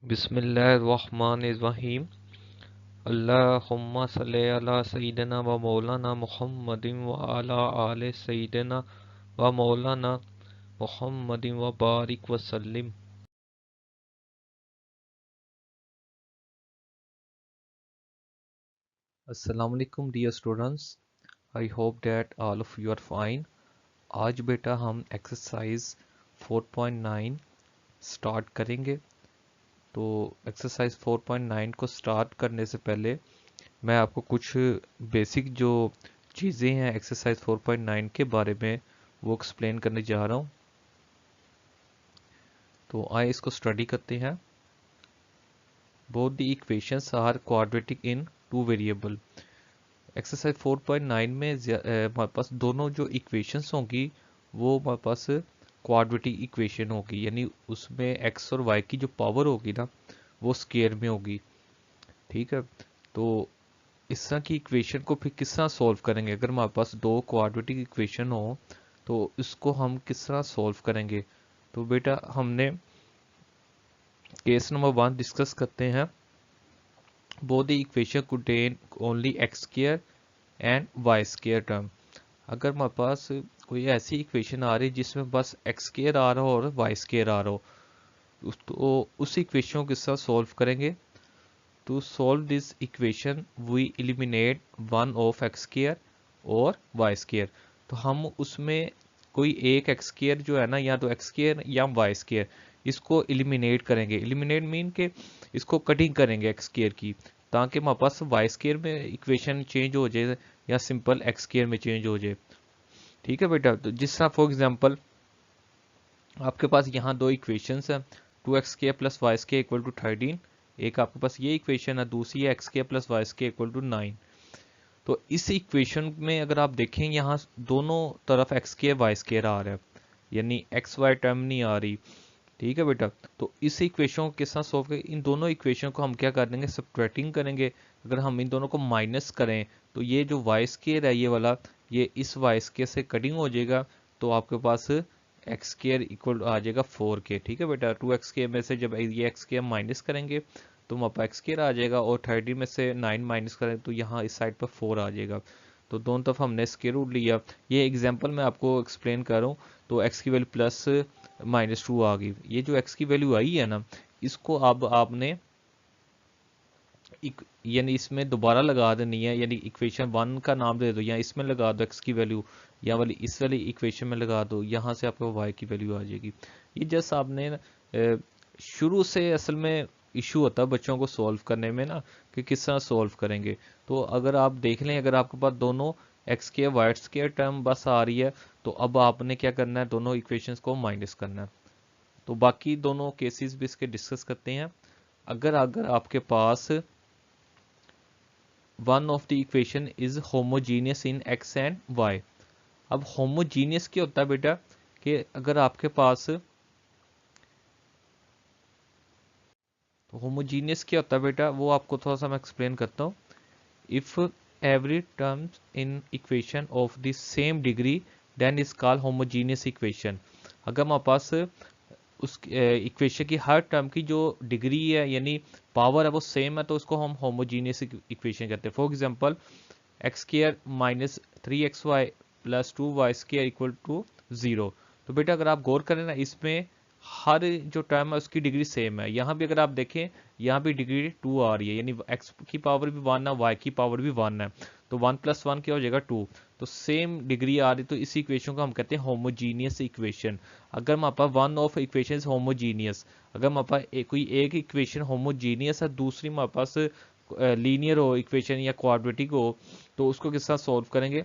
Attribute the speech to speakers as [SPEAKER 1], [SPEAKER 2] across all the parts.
[SPEAKER 1] बिस्मिल्लाहिर्रहमानिर्रहीम। अल्लाहुम्मा सल्ली अला सय्यिदिना व मौलाना मुहम्मदिन व अला आले सय्यिदिना व मौलाना मुहम्मदिन व बारिक व सल्लिम। अस्सलाम वालेकुम dear students, I hope that all of you are fine. आज बेटा हम एक्सरसाइज 4.9 स्टार्ट करेंगे। तो एक्सरसाइज 4.9 को स्टार्ट करने से पहले मैं आपको कुछ बेसिक जो चीज़ें हैं एक्सरसाइज 4.9 के बारे में वो एक्सप्लेन करने जा रहा हूँ। तो आइए इसको स्टडी करते हैं। Both the equations are quadratic in two variable. Exercise 4.9 में हमारे पास दोनों जो इक्वेशंस होंगी वो हमारे पास क्वाड्रेटिक इक्वेशन होगी, यानी उसमें एक्स और वाई की जो पावर होगी ना वो स्क्वायर में होगी। ठीक है, तो इस तरह की इक्वेशन को फिर किस तरह सॉल्व करेंगे? अगर हमारे पास दो क्वाड्रेटिक इक्वेशन हो तो इसको हम किस तरह सॉल्व करेंगे? तो बेटा हमने केस नंबर 1 डिस्कस करते हैं। Both the equation contain only x square and y square term. अगर हमारे पास कोई ऐसी इक्वेशन आ रही है जिसमें बस एक्स स्क्वायर आ रहा हो और वाई स्क्वायर आ रहा हो, तो उस इक्वेशन को किस तरह सॉल्व करेंगे? To solve this equation we eliminate one of x square और y square। तो हम उसमें कोई एक x square जो है ना, या तो x square या y square, इसको eliminate करेंगे। eliminate मीन के इसको कटिंग करेंगे x square की, ताकि हमारे पास y square में इक्वेशन चेंज हो जाए या सिंपल x square में चेंज हो जाए। ठीक है बेटा, तो जिस तरह फॉर एग्जांपल आपके पास यहाँ दो इक्वेशंस हैं, 2x² plus y square equal to 13। एक आपके पास ये इक्वेशन है, दूसरी है x² plus y square equal to 9। तो इस इक्वेशन में अगर आप देखें यहाँ दोनों तरफ x² वाई स्क्वायर आ रहा है, यानी एक्स वाई टर्म नहीं आ रही। ठीक है बेटा, तो इस इक्वेशन को किस तरह सॉल्व करें? इन दोनों इक्वेशन को हम क्या कर देंगे? सब्ट्रैक्टिंग करेंगे। अगर हम इन दोनों को माइनस करें तो ये जो वाई स्क्वायर है ये वाला, ये इस वाई स्क्वायर से कटिंग हो जाएगा, तो आपके पास एक्स स्क्वायर इक्वल आ जाएगा 4k। ठीक है बेटा, 2x² में से जब ये एक्स स्क्वायर माइनस करेंगे तो वहाँ पर एक्स स्क्वायर आ जाएगा, और 30 में से 9 माइनस करें तो यहाँ इस साइड पर 4 आ जाएगा। तो दोनों तरफ हमने स्क्वायर रूट लिया। ये एग्जांपल मैं आपको एक्सप्लेन कर रहा हूँ। तो एक्स की वैल्यू प्लस -2 आ गई। ये जो एक्स की वैल्यू आई है ना, इसको अब आपने यानी इसमें दोबारा लगा देनी है, यानी इक्वेशन 1 का नाम दे दो, या इसमें लगा दो एक्स की वैल्यू, या वाली इस वाली इक्वेशन में लगा दो, यहाँ से आपको वाई की वैल्यू आ जाएगी। ये जस्ट आपने शुरू से असल में इशू होता है बच्चों को सॉल्व करने में ना, कि किस तरह सॉल्व करेंगे। तो अगर आप देख लें, अगर आपके पास दोनों एक्स के वाई स्क्वायर टर्म बस आ रही है, तो अब आपने क्या करना है? दोनों इक्वेशंस को माइनस करना है। तो बाकी दोनों केसेस भी इसके डिस्कस करते हैं। अगर अगर आपके पास one of the equation is homogeneous in X and Y. अब होमोजीनियस क्या होता है बेटा? कि अगर आपके पास होमोजीनियस क्या होता है बेटा, वो आपको थोड़ा सा मैं एक्सप्लेन करता हूँ। If every terms in equation of the same degree then is called homogeneous equation. अगर हमारे पास उस इक्वेशन की हर टर्म की जो डिग्री है यानी पावर है वो सेम है, तो उसको हम होमोजीनियस इक्वेशन कहते हैं। For example x square minus 3xy plus 2y square equal to 0। तो बेटा अगर आप गौर करें ना, इसमें हर जो टर्म है उसकी डिग्री सेम है। यहाँ भी अगर आप देखें, यहाँ भी डिग्री 2 आ रही है, यानी x की पावर भी 1 है, y की पावर भी 1 है, तो 1 + 1 क्या हो जाएगा? 2। तो सेम डिग्री आ रही, तो इस इक्वेशन को हम कहते हैं होमोजीनियस इक्वेशन। अगर हमारे पास वन ऑफ इक्वेशन होमोजीनियस, अगर हमारे पास कोई एक इक्वेशन होमोजीनियस है, दूसरी हमारे पास लीनियर हो इक्वेशन या क्वाड्रेटिक हो, तो उसको किस तरह सॉल्व करेंगे?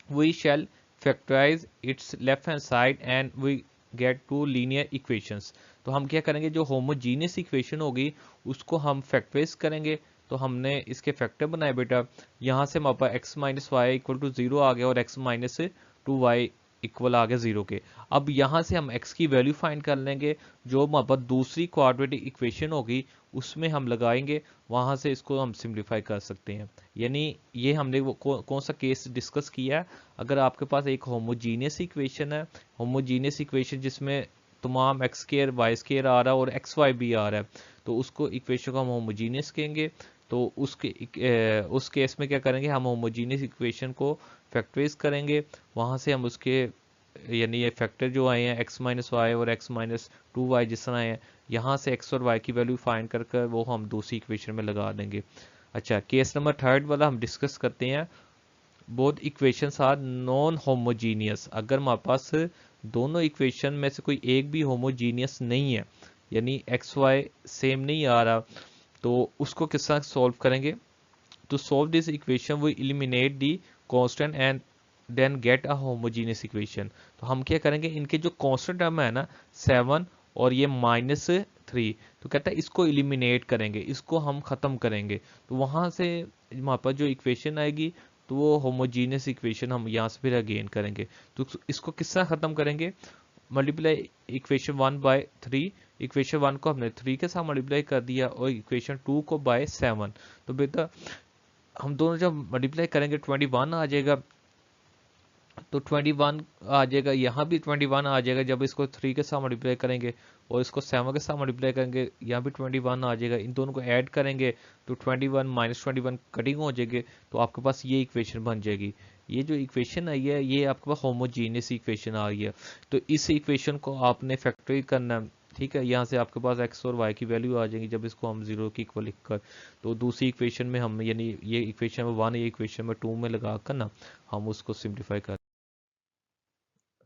[SPEAKER 1] We shall factorise its left hand side and we get two linear equations. तो हम क्या करेंगे? जो होमोजीनियस इक्वेशन होगी उसको हम फैक्टराइज करेंगे। तो हमने इसके फैक्टर बनाए बेटा, यहाँ से हमारे पास x - y इक्वल टू 0 आ गया, और x - 2y इक्वल आ गया 0 के। अब यहाँ से हम x की वैल्यू फाइंड कर लेंगे, जो हमारे पास दूसरी क्वाड्रेटिक इक्वेशन होगी उसमें हम लगाएंगे, वहाँ से इसको हम सिंप्लीफाई कर सकते हैं। यानी ये हमने वो कौन सा केस डिस्कस किया है? अगर आपके पास एक होमोजीनियस इक्वेशन है, होमोजीनियस इक्वेशन जिसमें तमाम एक्स स्केयर वाई स्केयर आ रहा है और एक्स वाई भी आ रहा है, तो उसको इक्वेशन को हम होमोजीनियस कहेंगे। तो उस केस में क्या करेंगे, हम होमोजीनियस इक्वेशन को फैक्टराइज करेंगे, वहाँ से हम उसके यानी ये फैक्टर जो आए हैं एक्स माइनस वाई और एक्स माइनस टू वाई जिस तरह आए हैं, यहाँ से एक्स और वाई की वैल्यू फाइंड कर कर वो हम दूसरी इक्वेशन में लगा देंगे। अच्छा, केस नंबर थर्ड वाला हम डिस्कस करते हैं। Both equations are non homogeneous. अगर हमारे पास दोनों इक्वेशन में से कोई एक भी होमोजीनियस नहीं है, यानी एक्स वाई सेम नहीं आ रहा, तो उसको किस तरह सॉल्व करेंगे। To solve this equation we eliminate the constant and then get a homogeneous equation। तो हम क्या करेंगे, इनके जो कांस्टेंट टर्म है ना 7 और ये -3, तो कहता है इसको इलिमिनेट करेंगे, इसको हम खत्म करेंगे, तो वहां से हमारे पास जो इक्वेशन आएगी तो वो होमोजीनियस इक्वेशन हम यहाँ से फिर अगेन करेंगे। तो इसको किस तरह खत्म करेंगे, मल्टीप्लाई इक्वेशन 1/3, इक्वेशन 1 को हमने 3 के साथ मल्टीप्लाई कर दिया और इक्वेशन 2 को बाय 7। तो बेटा हम दोनों जब मल्टीप्लाई करेंगे 21 आ जाएगा, तो 21 आ जाएगा, यहाँ भी 21 आ जाएगा जब इसको 3 के साथ मल्टीप्लाई करेंगे और इसको 7 के साथ मल्टीप्लाई करेंगे, यहाँ भी 21 आ जाएगा। इन दोनों को ऐड करेंगे तो 21 -21 कटिंग हो जाएगी, तो आपके पास ये इक्वेशन बन जाएगी। ये जो इक्वेशन आई है ये आपके पास होमोजीनियस इक्वेशन आ गई है। तो इस इक्वेशन को आपने फैक्टराइज करना है, ठीक है। यहाँ से आपके पास एक्स और वाई की वैल्यू आ जाएगी जब इसको हम 0 की इक्वल लिखकर, तो दूसरी इक्वेशन में हम यानी ये इक्वेशन में 1 ये इक्वेशन में 2 में लगा कर ना हम उसको सिंप्लीफाई कर।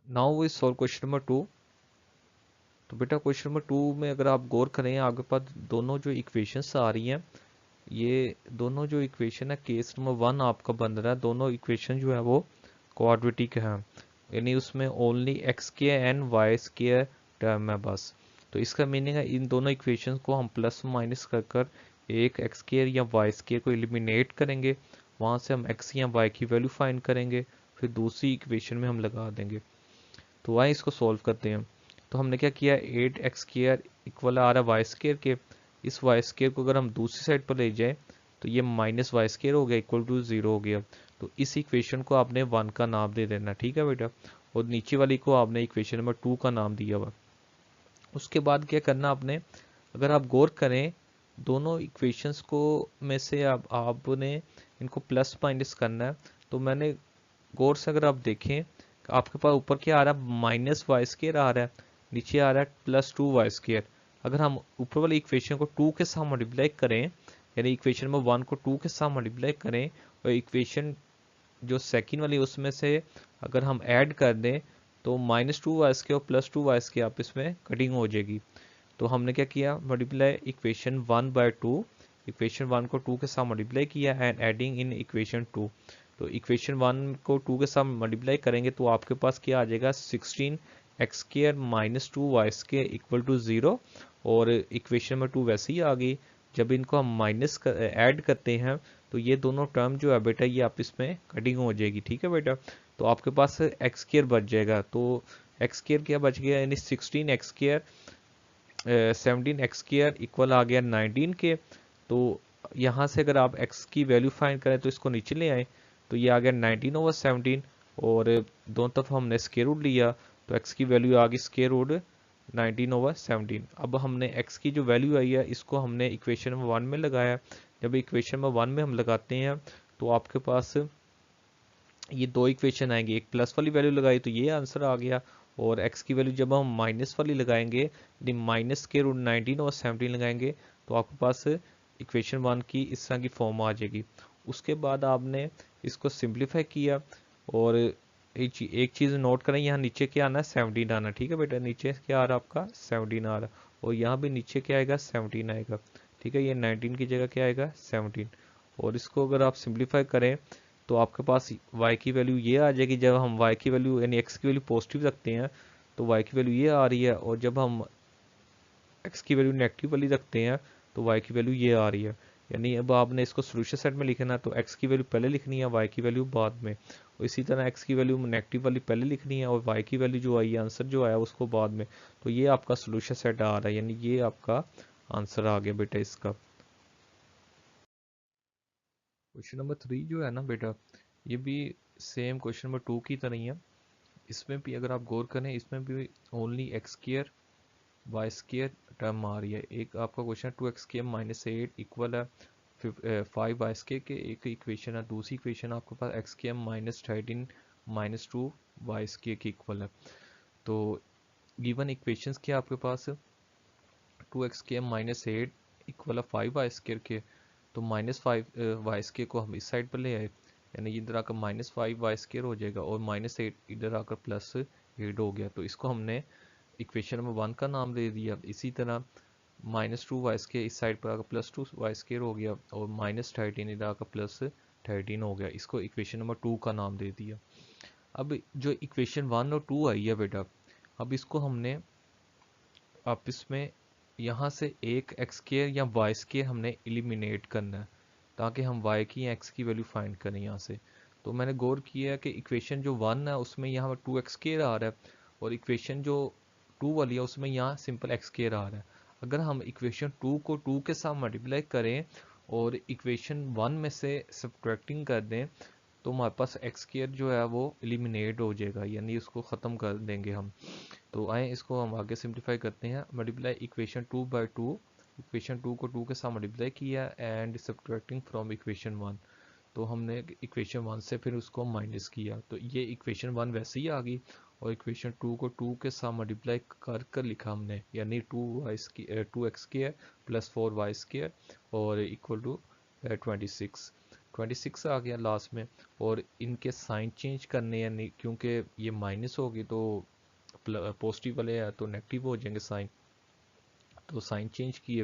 [SPEAKER 1] Now we solve question number 2। तो बेटा क्वेश्चन नंबर 2 में अगर आप गौर करें, आपके पास दोनों जो इक्वेशंस आ रही हैं, ये दोनों जो इक्वेशन है केस नंबर 1 आपका बन रहा है, दोनों इक्वेशन जो है वो क्वाड्रेटिक है, यानी उसमें only x square and y square term है बस। तो इसका मीनिंग है इन दोनों इक्वेशंस को हम प्लस माइनस कर कर एक एक्स स्क्वायर या वाई स्क्वायर को एलिमिनेट करेंगे, वहाँ से हम एक्स या वाई की वैल्यू फाइंड करेंगे, फिर दूसरी इक्वेशन में हम लगा देंगे। तो आइए इसको सॉल्व करते हैं। तो हमने क्या किया, 8x² इक्वल आ रहा है वाई स्क्वायर के, इस वाई स्क्वायर को अगर हम दूसरी साइड पर ले जाए तो ये -y² हो गया, इक्वल टू 0 हो गया। तो इस इक्वेशन को आपने 1 का नाम दे देना, ठीक है बेटा, और नीचे वाली को आपने इक्वेशन नंबर 2 का नाम दिया हुआ। उसके बाद क्या करना आपने, अगर आप गौर करें दोनों इक्वेशंस को में से आपने इनको प्लस माइनस करना है। तो मैंने गौर से अगर आप देखें, आपके पास ऊपर क्या आ रहा है, -y² आ रहा है, नीचे आ रहा है +2y²। अगर हम ऊपर वाली इक्वेशन को 2 के साथ मल्टीप्लाई करें, यानी इक्वेशन में 1 को 2 के साथ मल्टीप्लाई करें और इक्वेशन जो सेकंड वाली उसमें से अगर हम ऐड कर दें तो -2y² और +2y² आपस में कटिंग हो जाएगी। तो हमने क्या किया, मल्टीप्लाई इक्वेशन 1/2, इक्वेशन 1 को 2 के साथ मल्टीप्लाई किया एंड एडिंग इन इक्वेशन 2। तो इक्वेशन 1 को 2 के साथ मल्टीप्लाई करेंगे तो आपके पास क्या आ जाएगा, 16x² - 2y² इक्वल टू 0। और इक्वेशन में 2 वैसे ही आ गई। जब इनको हम माइनस ऐड करते हैं तो ये दोनों टर्म जो है बेटा ये आपस में कटिंग हो जाएगी, ठीक है बेटा। तो आपके पास x² बच जाएगा। तो x² क्या बच गया, यानी 16x², 17x² इक्वल आ गया 19 के। तो यहाँ से अगर आप x की वैल्यू फाइंड करें तो इसको नीचे ले आए, तो ये आ गया 19/17 और दोनों तरफ हमने स्क्वायर रूट लिया, तो x की वैल्यू आ गई स्क्वायर रूट 19/17। अब हमने x की जो वैल्यू आई है इसको हमने इक्वेशन में 1 में लगाया। जब इक्वेशन में 1 में हम लगाते हैं तो आपके पास ये दो इक्वेशन आएंगे, एक प्लस वाली वैल्यू लगाई तो ये आंसर आ गया, और x की वैल्यू जब हम माइनस वाली लगाएंगे यानी -19/17 लगाएंगे तो आपके पास इक्वेशन 1 की इस तरह की फॉर्म आ जाएगी। उसके बाद आपने इसको सिंप्लीफाई किया और एक चीज़ नोट करें, यहाँ नीचे क्या आना है, 17 आना, ठीक है बेटा, नीचे क्या आ रहा है आपका 17 आ रहा है, और यहाँ भी नीचे क्या आएगा 17 आएगा, ठीक है। ये 19 की जगह क्या आएगा 17। और इसको अगर आप सिंप्लीफाई करें तो आपके पास y की वैल्यू ये आ जाएगी। जब हम y की वैल्यू यानी x की वैल्यू पॉजिटिव रखते हैं तो y की वैल्यू ये आ रही है, और जब हम x की वैल्यू नेगेटिव वाली रखते हैं तो y की वैल्यू ये आ रही है। यानी अब आपने इसको सोल्यूशन सेट में लिखना है तो x की वैल्यू पहले लिखनी है, y की वैल्यू बाद में, और इसी तरह x की वैल्यू नेगेटिव वाली पहले लिखनी है और y की वैल्यू जो आई आंसर जो आया उसको बाद में। तो ये आपका सोल्यूशन सेट आ रहा है, यानी ये आपका आंसर आ गया बेटा इसका। क्वेश्चन नंबर 3 जो है ना बेटा, ये भी सेम क्वेश्चन नंबर 2 की तरह ही है। इसमें भी अगर आप गौर करें इसमें भी only x square Y square term आ रही है। एक आपका क्वेश्चन 2x² - 8 इक्वल है 5y² के, एक इक्वेशन है। दूसरी इक्वेशन आपके पास x² - 13 - 2y² की इक्वल है। तो गिवन इक्वेशंस क्या आपके पास 2x² - 8 इक्वल है 5y² के। तो -5y² को हम इस साइड पर ले आए, यानी इधर आकर -5y² हो जाएगा और -8 इधर आकर +8 हो गया। तो इसको हमने इक्वेशन नंबर 1 का नाम दे दिया। इसी तरह -2y² इस साइड पर आकर +2y² हो गया और -13 इधर आकर +13 हो गया। इसको इक्वेशन नंबर 2 का नाम दे दिया। अब जो इक्वेशन 1 और 2 आई है बेटा, अब इसको हमने आपस में यहाँ से एक x² या y² हमने एलिमिनेट करना है, ताकि हम y की या x की वैल्यू फाइंड करें यहाँ से। तो मैंने गौर किया है कि इक्वेशन जो 1 है उसमें यहाँ 2x² आ रहा है, और इक्वेशन जो 2 वाली है उसमें यहाँ सिंपल x² आ रहा है। अगर हम इक्वेशन 2 को 2 के साथ मल्टीप्लाई करें और इक्वेशन 1 में से सब्ट्रैक्टिंग कर दें, तो हमारे पास x² जो है वो एलिमिनेट हो जाएगा, यानी उसको ख़त्म कर देंगे हम। तो आए इसको हम आगे सिंप्लीफाई करते हैं। मल्टीप्लाई इक्वेशन 2/2, इक्वेशन 2 को 2 के साथ मल्टीप्लाई किया एंड सब्ट्रैक्टिंग फ्रॉम इक्वेशन 1। तो हमने इक्वेशन 1 से फिर उसको माइनस किया, तो ये इक्वेशन 1 वैसे ही आ गई। और इक्वेशन 2 को 2 के साथ मल्टीप्लाई कर कर लिखा हमने, यानी 2x² + 4y² और इक्वल टू 26 आ गया लास्ट में। और इनके साइन चेंज करने, यानी क्योंकि ये माइनस होगी तो पॉजिटिव वाले है तो नेगेटिव हो जाएंगे साइन, तो साइन चेंज किए,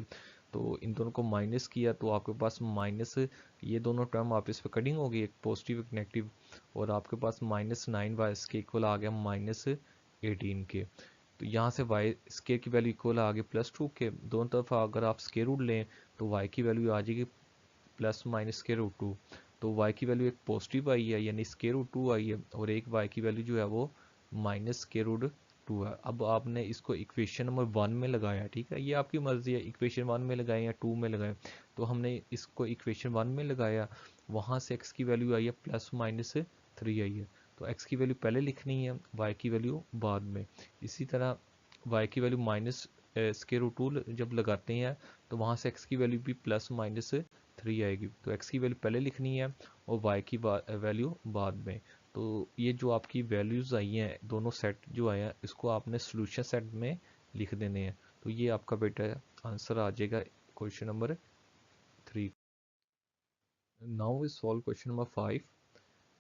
[SPEAKER 1] तो इन दोनों को माइनस किया, तो आपके पास माइनस, ये दोनों टर्म आप इस पर कटिंग होगी, एक पॉजिटिव एक नेगेटिव, और आपके पास -9y के इक्वल आ गया -18 के। तो यहाँ से वाई स्केयर की वैल्यू इक्वल आ गई +2 के। दोनों तरफ अगर आप स्केयर रूट लें तो वाई की वैल्यू आ जाएगी ±√2। तो y की वैल्यू एक पॉजिटिव आई है, यानी √2 आई है, और एक y की वैल्यू जो है वो -√2 है। अब आपने इसको इक्वेशन नंबर 1 में लगाया, ठीक है, ये आपकी मर्जी है, इक्वेशन 1 में लगाएं या 2 में लगाएं। तो हमने इसको इक्वेशन 1 में लगाया, वहाँ से x की वैल्यू आई है +-3 आई है। तो x की वैल्यू पहले लिखनी है, y की वैल्यू बाद में। इसी तरह y की वैल्यू -√2 जब लगाते हैं तो वहाँ से x की वैल्यू भी +-3 आएगी। तो x की वैल्यू पहले लिखनी है और y की वैल्यू बाद में। तो ये जो आपकी वैल्यूज़ आई हैं, दोनों सेट जो आए हैं, इसको आपने सोल्यूशन सेट में लिख देने हैं। तो ये आपका बेटा आंसर आ जाएगा question number 3। Now we solve question number 5।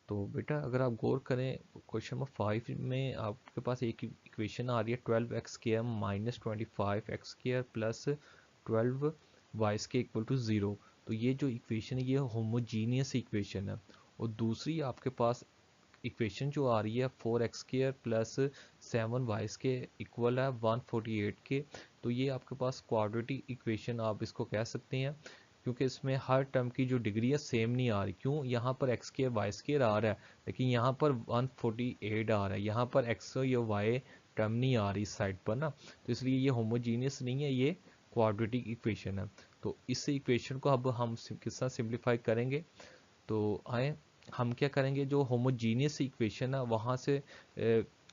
[SPEAKER 1] तो बेटा अगर आप गौर करें क्वेश्चन नंबर 5 में आपके पास एक इक्वेशन आ रही है 12x² - 25x² + 12y² equal to 0। तो ये जो इक्वेशन है ये होमोजीनियस इक्वेशन है। और दूसरी आपके पास इक्वेशन जो आ रही है 4x² + 7y² इक्वल है 148 के। तो ये आपके पास क्वाड्रेटिक इक्वेशन आप इसको कह सकते हैं, क्योंकि इसमें हर टर्म की जो डिग्री है सेम नहीं आ रही। क्यों, यहाँ पर x² y² आ रहा है, लेकिन यहाँ पर 148 आ रहा है, यहाँ पर x या y टर्म नहीं आ रही इस साइड पर ना। तो इसलिए ये होमोजीनियस नहीं है, ये क्वाड्रेटिक इक्वेशन है। तो इस इक्वेशन को अब हम किस तरह सिंप्लीफाई करेंगे, तो आए हम क्या करेंगे, जो होमोजीनियस इक्वेशन है वहाँ से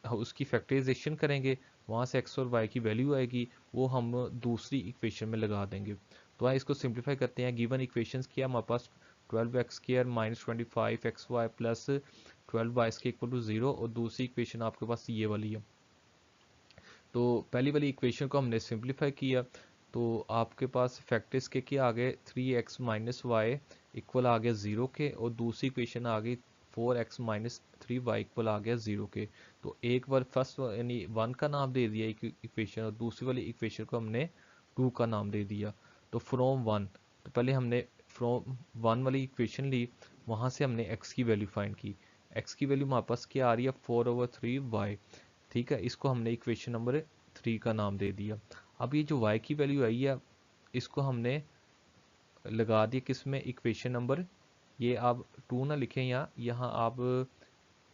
[SPEAKER 1] उसकी फैक्टराइजेशन करेंगे, वहाँ से x और y की वैल्यू आएगी, वो हम दूसरी इक्वेशन में लगा देंगे। तो आए इसको सिंप्लीफाई करते हैं। गिवन इक्वेशंस क्या हमारे पास 12x² - 25xy + 12y² equal to 0, और दूसरी इक्वेशन आपके पास ये वाली है। तो पहली वाली इक्वेशन को हमने सिंप्लीफाई किया, तो आपके पास फैक्टर्स के क्या आ गए 3x - y इक्वल आ गया 0 के, और दूसरी इक्वेशन आ गई 4x - 3y इक्वल आ गया 0 के। तो एक बार फर्स्ट यानी 1 का नाम दे दिया इक्वेशन, और दूसरी वाली इक्वेशन को हमने 2 का नाम दे दिया। तो फ्रॉम 1, तो पहले हमने फ्रॉम 1 वाली इक्वेशन ली, वहाँ से हमने x की वैल्यू फाइंड की। x की वैल्यू हमारे पास क्या आ रही है 4/3y, ठीक है, इसको हमने इक्वेशन नंबर 3 का नाम दे दिया। अब ये जो y की वैल्यू आई है इसको हमने लगा दिया किस में, इक्वेशन नंबर, ये आप 2 ना लिखें, यहाँ आप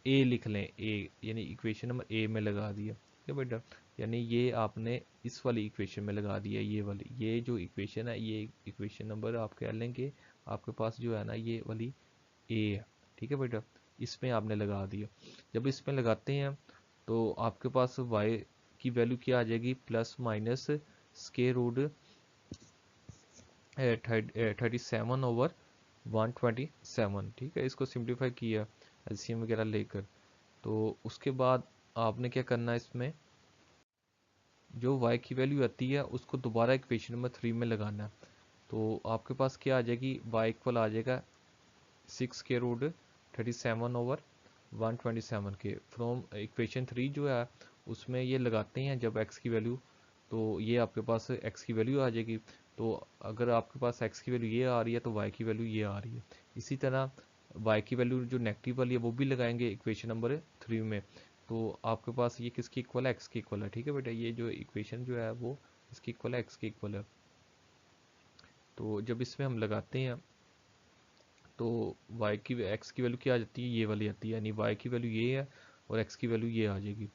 [SPEAKER 1] a लिख लें, a यानी इक्वेशन नंबर a में लगा दिया, ठीक है बेटा, यानी ये आपने इस वाली इक्वेशन में लगा दिया, ये वाली, ये जो इक्वेशन है ये इक्वेशन नंबर आप कह लेंगे आपके पास जो है ना ये वाली a है, ठीक है बेटा, इसमें आपने लगा दिया। जब इसमें लगाते हैं तो आपके पास y की वैल्यू क्या आ जाएगी, प्लस माइनस स्क्वायर रूट 37/127। ठीक है, इसको सिंप्लीफाई किया एलसीएम वगैरह लेकर। तो उसके बाद आपने क्या करना है, इसमें जो y की वैल्यू आती है उसको दोबारा इक्वेशन नंबर 3 में लगाना है। तो आपके पास क्या आ जाएगी, y इक्वल आ जाएगा 6 के रूट 37/127 के। फ्रॉम इक्वेशन 3 जो है उसमें ये लगाते हैं जब x की वैल्यू, तो ये आपके पास x की वैल्यू आ जाएगी। तो अगर आपके पास x की वैल्यू ये आ रही है तो y की वैल्यू ये आ रही है। इसी तरह y की वैल्यू जो नेगेटिव वाली है वो भी लगाएंगे इक्वेशन नंबर 3 में। तो आपके पास ये किसकी इक्वल है, x की इक्वल है। ठीक है बेटा, ये जो इक्वेशन जो है वो इसकी इक्वल है, x की इक्वल है। तो जब इसमें हम लगाते हैं तो y की x की वैल्यू क्या आ जाती है, ये वाली आती है, यानी y की वैल्यू ये है और x की वैल्यू ये आ जाएगी।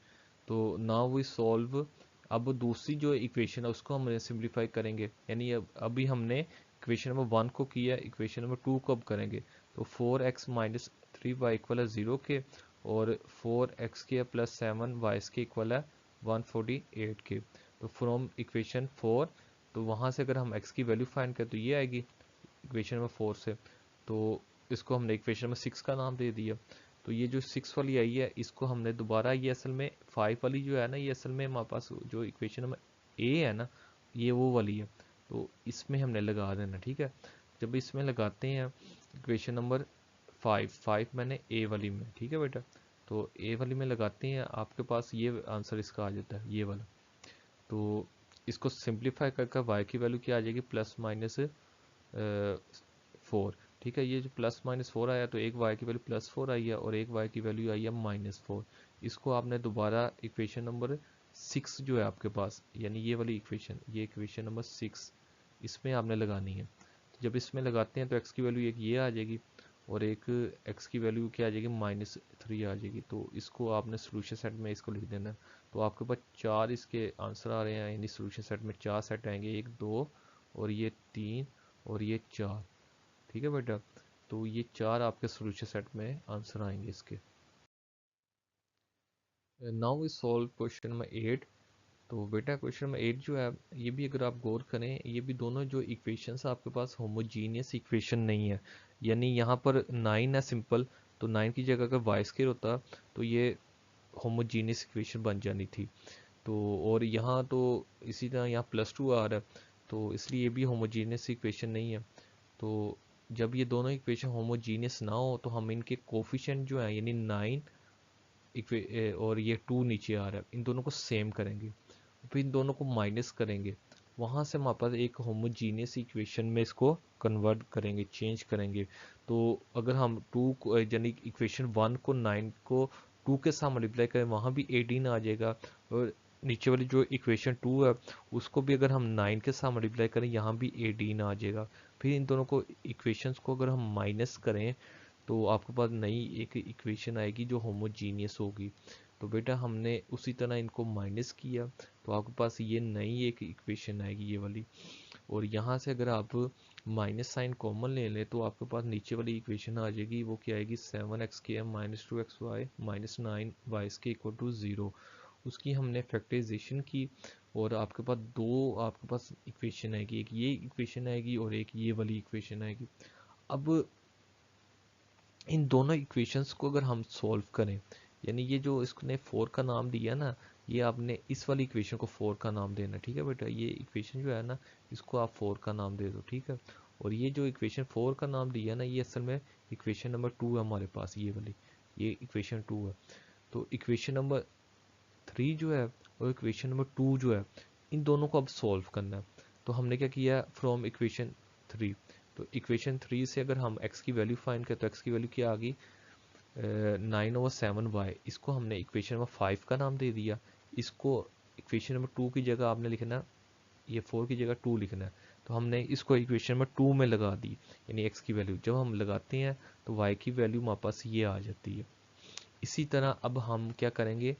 [SPEAKER 1] तो नाउ वी सॉल्व। अब दूसरी जो इक्वेशन है उसको हम सिंप्लीफाई करेंगे, यानी अभी हमने इक्वेशन नंबर 1 को किया, इक्वेशन नंबर 2 को अब करेंगे। तो 4x माइनस 3y इक्वल है 0 के, और 4x के प्लस 7y के इक्वल है 148 के। तो फ्रॉम इक्वेशन 4, तो वहाँ से अगर हम x की वैल्यू फाइंड करें तो ये आएगी इक्वेशन नंबर 4 से। तो इसको हमने इक्वेशन नंबर 6 का नाम दे दिया। तो ये जो 6 वाली आई है इसको हमने दोबारा, ये असल में 5 वाली जो है ना, ये असल में हमारे पास जो इक्वेशन नंबर ए है ना, ये वो वाली है। तो इसमें हमने लगा देना। ठीक है, जब इसमें लगाते हैं इक्वेशन नंबर 5 मैंने ए वाली में, ठीक है बेटा, तो ए वाली में लगाते हैं, आपके पास ये आंसर इसका आ जाता है, ये वाला। तो इसको सिंप्लीफाई करके y की वैल्यू क्या आ जाएगी, प्लस माइनस 4। ठीक है, ये जो प्लस माइनस 4 आया तो एक y की वैल्यू +4 आई है और एक y की वैल्यू आई है -4। इसको आपने दोबारा इक्वेशन नंबर 6 जो है आपके पास, यानी ये वाली इक्वेशन, ये इक्वेशन नंबर 6, इसमें आपने लगानी है। तो जब इसमें लगाते हैं तो x की वैल्यू एक ये आ जाएगी और एक x की वैल्यू क्या आ जाएगी, -3 आ जाएगी। तो इसको आपने सोल्यूशन सेट में इसको लिख देना है। तो आपके पास 4 इसके आंसर आ रहे हैं, यानी सोल्यूशन सेट में 4 सेट आएंगे, 1 2 और ये 3 और ये 4। ठीक है बेटा, तो ये 4 आपके सोल्यूशन सेट में आंसर आएंगे इसके। Now we solve question number 8। तो बेटा क्वेश्चन नंबर 8 जो है, ये भी अगर आप गौर करें, ये भी दोनों जो इक्वेशंस आपके पास होमोजीनियस इक्वेशन नहीं है। यानी यहाँ पर 9 है सिंपल, तो 9 की जगह अगर वाई स्क्वायर होता तो ये होमोजीनियस इक्वेशन बन जानी थी। तो और यहाँ तो इसी तरह यहाँ +2 आ रहा है, तो इसलिए ये भी होमोजीनियस इक्वेशन नहीं है। तो जब ये दोनों इक्वेशन होमोजीनियस ना हो तो हम इनके कोफिशिएंट जो है, यानी 9 और ये 2 नीचे आ रहा है, इन दोनों को सेम करेंगे, फिर इन दोनों को माइनस करेंगे, वहाँ से हमारे पास एक होमोजीनियस इक्वेशन में इसको कन्वर्ट करेंगे, चेंज करेंगे। तो अगर हम 2 को यानी इक्वेशन 1 को 9 को 2 के साथ मल्टीप्लाई करें, वहाँ भी 18 आ जाएगा। और नीचे वाली जो इक्वेशन 2 है उसको भी अगर हम 9 के साथ मल्टीप्लाई करें, यहाँ भी 18 आ जाएगा। फिर इन दोनों को इक्वेशंस को अगर हम माइनस करें तो आपके पास नई एक इक्वेशन आएगी जो होमोजीनियस होगी। तो बेटा हमने उसी तरह इनको माइनस किया, तो आपके पास ये नई एक इक्वेशन आएगी, ये वाली। और यहाँ से अगर आप माइनस साइन कॉमन ले लें तो आपके पास नीचे वाली इक्वेशन आ जाएगी, वो क्या आएगी, 7x -2xy -9y=0। उसकी हमने फैक्टराइजेशन की और आपके पास दो आपके पास इक्वेशन आएगी, एक ये इक्वेशन आएगी और एक ये वाली इक्वेशन आएगी। अब इन दोनों इक्वेशंस को अगर हम सॉल्व करें, यानी ये जो इसने 4 का नाम दिया ना, ये आपने इस वाली इक्वेशन को 4 का नाम देना। ठीक है बेटा, ये इक्वेशन जो है ना इसको आप 4 का नाम दे दो। ठीक है, और ये जो इक्वेशन 4 का नाम दिया ना, ये असल में इक्वेशन नंबर 2 है हमारे पास, ये वाली, ये इक्वेशन 2 है। तो इक्वेशन नंबर 3 जो है और इक्वेशन नंबर 2 जो है, इन दोनों को अब सॉल्व करना है। तो हमने क्या किया, फ्रॉम इक्वेशन 3, तो इक्वेशन 3 से अगर हम x की वैल्यू फाइंड करें तो x की वैल्यू क्या आ गई, 9/7y। इसको हमने इक्वेशन नंबर 5 का नाम दे दिया। इसको इक्वेशन नंबर 2 की जगह आपने लिखना, ये 4 की जगह 2 लिखना है। तो हमने इसको इक्वेशन नंबर 2 में लगा दी, यानी x की वैल्यू जब हम लगाते हैं तो y की वैल्यू हमारे पास ये आ जाती है। इसी तरह अब हम क्या करेंगे,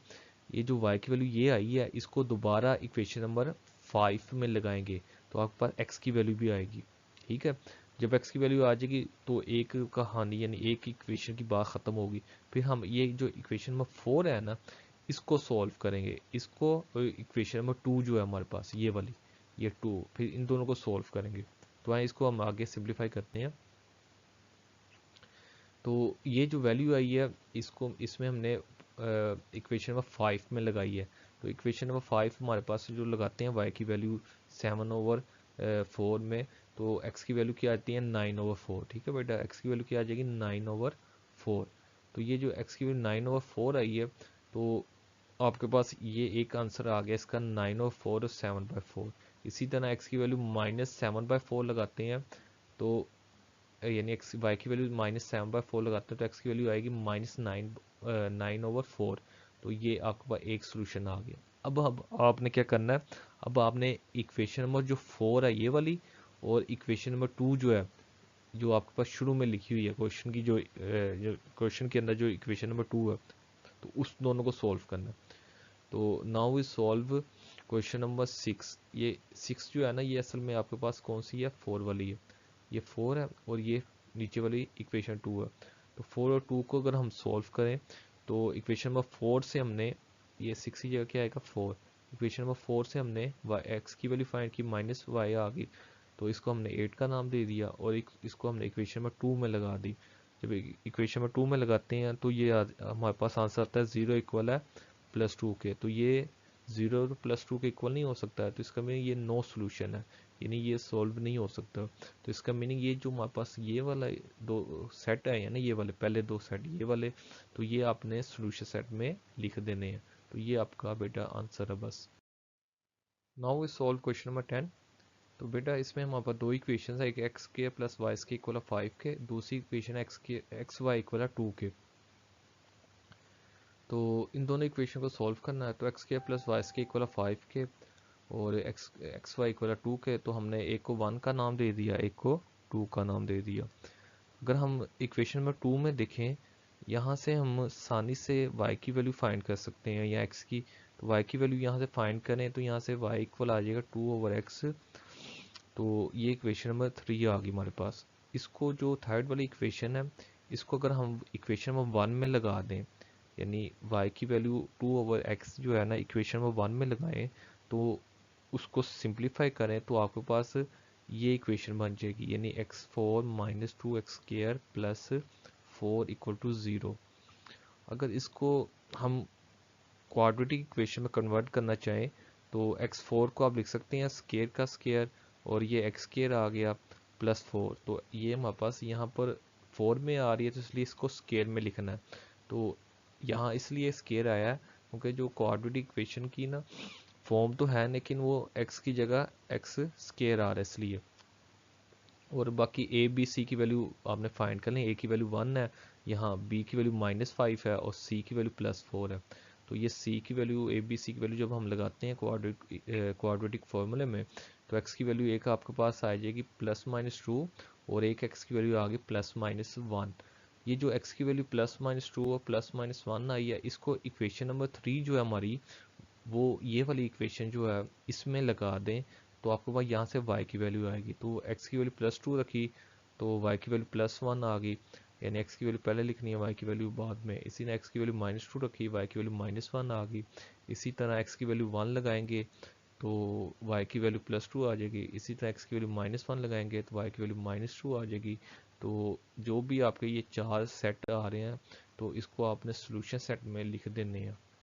[SPEAKER 1] ये जो y की वैल्यू ये आई है इसको दोबारा इक्वेशन नंबर 5 में लगाएंगे, तो आपके पास x की वैल्यू भी आएगी। ठीक है, जब x की वैल्यू आ जाएगी तो एक कहानी, यानी एक इक्वेशन की बात ख़त्म होगी। फिर हम ये जो इक्वेशन नंबर 4 है ना, इसको सॉल्व करेंगे, इसको इक्वेशन नंबर 2 जो है हमारे पास ये वाली, ये 2, फिर इन दोनों को सॉल्व करेंगे। तो आए इसको हम आगे सिंप्लीफाई करते हैं। तो ये जो वैल्यू आई है इसको इसमें हमने इक्वेशन नंबर 5 में लगाई है। तो इक्वेशन नंबर 5 हमारे पास जो लगाते हैं y की वैल्यू 7/4 में, तो x की वैल्यू क्या आती है 9/4। ठीक है बेटा, x की वैल्यू क्या आ जाएगी 9/4। तो ये जो x की वैल्यू 9/4 आई है, तो आपके पास ये एक आंसर आ गया इसका 9/4 और 7/4। इसी तरह x की वैल्यू -7/4 लगाते हैं, तो यानी एक्स वाई की वैल्यू -7/4 लगाते हैं, तो एक्स की वैल्यू आएगी -9/4। तो ये आपके पास एक सोल्यूशन आ गया। अब आपने क्या करना है, अब आपने इक्वेशन नंबर जो 4 है ये वाली, और इक्वेशन नंबर 2 जो है, जो आपके पास शुरू में लिखी हुई है क्वेश्चन की, जो क्वेश्चन के अंदर जो इक्वेशन नंबर 2 है, तो उस दोनों को सॉल्व करना है। तो now we solve question number 6। ये 6 जो है ना, ये असल में आपके पास कौन सी है, 4 वाली है। ये 4 है और ये नीचे वाली इक्वेशन 2 है। तो 4 और 2 को अगर हम सॉल्व करें, तो इक्वेशन नंबर 4 से हमने, ये 6 की जगह क्या आएगा 4, इक्वेशन नंबर 4 से हमने x की वैल्यू फाइंड की, -y आ गई, तो इसको हमने 8 का नाम दे दिया, और इसको हमने इक्वेशन नंबर 2 में लगा दी। जब इक्वेशन नंबर 2 में लगाते हैं तो ये हमारे पास आंसर आता है 0 इक्वल है +2 के। तो ये 0 और +2 के इक्वल नहीं हो सकता है, तो इसका मीनिंग ये नो सोल्यूशन है, यानी ये सॉल्व नहीं हो सकता। तो इसका मीनिंग ये जो हमारे पास ये वाला दो सेट है ना, ये वाले पहले दो सेट ये वाले, तो ये आपने सोल्यूशन सेट में लिख देने हैं। तो ये आपका बेटा आंसर है बस। Now we solve question number 10। तो बेटा इसमें हमारे पास दो इक्वेशन है, एक एक्स के प्लस वाई के इक्वल है 5 के, दूसरी इक्वेशन एक्स वाई इक्वल है 2 के। तो इन दोनों इक्वेशन को सॉल्व करना है। तो एक्स के प्लस वाई के इक्वल है 5 के, और एक्स वाई इक्वल है 2 के। तो हमने एक को 1 का नाम दे दिया, एक को 2 का नाम दे दिया। अगर हम इक्वेशन नंबर 2 में देखें, यहाँ से हम आसानी से y की वैल्यू फाइंड कर सकते हैं, या x की। तो y की वैल्यू यहाँ से फाइंड करें, तो यहाँ से y इक्वल आ जाएगा 2/x। तो ये इक्वेशन नंबर 3 आ गई हमारे पास। इसको जो थर्ड वाली इक्वेशन है, इसको अगर हम इक्वेशन नंबर 1 में लगा दें, यानी y की वैल्यू 2/x जो है ना इक्वेशन नंबर 1 में लगाएं, तो उसको सिंप्लीफाई करें, तो आपके पास ये इक्वेशन बन जाएगी, यानी x4 - 2x² + 4 = 0। अगर इसको हम क्वाड्रेटिक इक्वेशन में कन्वर्ट करना चाहें, तो x4 को आप लिख सकते हैं स्केयर का स्केयर, और ये x² आ गया +4। तो ये हमारे पास यहाँ पर 4 में आ रही है, तो इसलिए इसको स्केयर में लिखना है। तो यहाँ इसलिए स्केयर आया है क्योंकि जो क्वाड्रेटिक इक्वेशन की ना फॉर्म तो है, लेकिन वो x की जगह x स्केयर आ रहा है इसलिए। और बाकी a b c की वैल्यू आपने फाइंड कर लें। a की वैल्यू 1 है, यहाँ b की वैल्यू -5 है, और c की वैल्यू +4 है। तो ये c की वैल्यू a b c की वैल्यू जब हम लगाते हैं क्वाड्रेटिक फार्मूले में, तो x की वैल्यू एक आपके पास आ जाएगी +-2, और एक x की वैल्यू आ गई +-1। ये जो x की वैल्यू +-2 और +-1 आई है, इसको इक्वेशन नंबर 3 जो है हमारी, वो ये वाली इक्वेशन जो है इसमें लगा दें, तो आपको पास यहाँ से y की वैल्यू आएगी। तो x की वैल्यू +2 रखी, तो y की वैल्यू +1 आ गई, यानी x की वैल्यू पहले लिखनी है, y की वैल्यू बाद में। इसी ने x की वैल्यू -2 रखी, y की वैल्यू -1 आ गई। इसी तरह x की वैल्यू 1 लगाएंगे, तो y की वैल्यू +2 आ जाएगी। इसी तरह x की वैल्यू -1 लगाएंगे, तो y की वैल्यू -2 आ जाएगी। तो जो भी आपके ये चार सेट आ रहे हैं, तो इसको आपने सोल्यूशन सेट में लिख देने हैं।